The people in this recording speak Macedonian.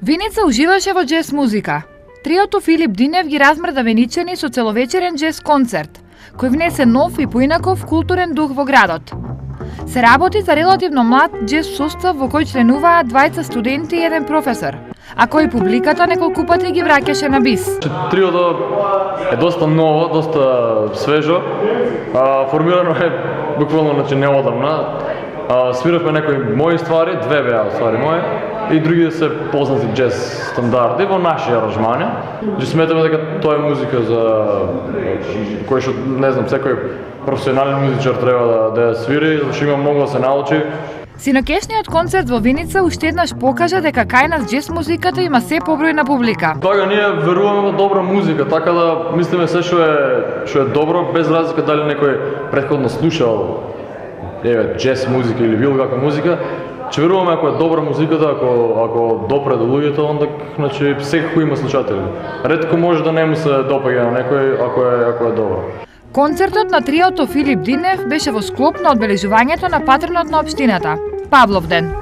Виница уживаше во џез музика. Триото Филип Динев ги размрда веничани со целовечерен џез концерт, кој внесе нов и поинаков културен дух во градот. Се работи за релативно млад џез состав во кој членуваат двајца студенти и еден професор, а кој публиката неколку пати ги враќаше на бис. Триото е доста ново, доста свежо, формирано е буквално неодамна. Свиравме некои мои ствари, две беа ствари мои, и други се познати џез стандарди во наши аранжмани. Сметаме дека тоа е музика за кој што не знам, секој професионален музичар треба да ја свири, зашто има многу да се научи. Синокешниот концерт во Виница уште еднаш покажа дека кај нас џез музиката има се побројна публика. Тога ние веруваме во добра музика, така да мислиме се што е добро, без разлика дали некој претходно слушал џез музика или било каква музика. Че веруваме ако е добра музиката, ако допре до луѓето, онда значи секако има слушатели. Ретко може да не му се допаѓа на некој ако е добро. Концертот на триото Филип Динев беше во склоп на одбележувањето на патронот на општината, Павловден.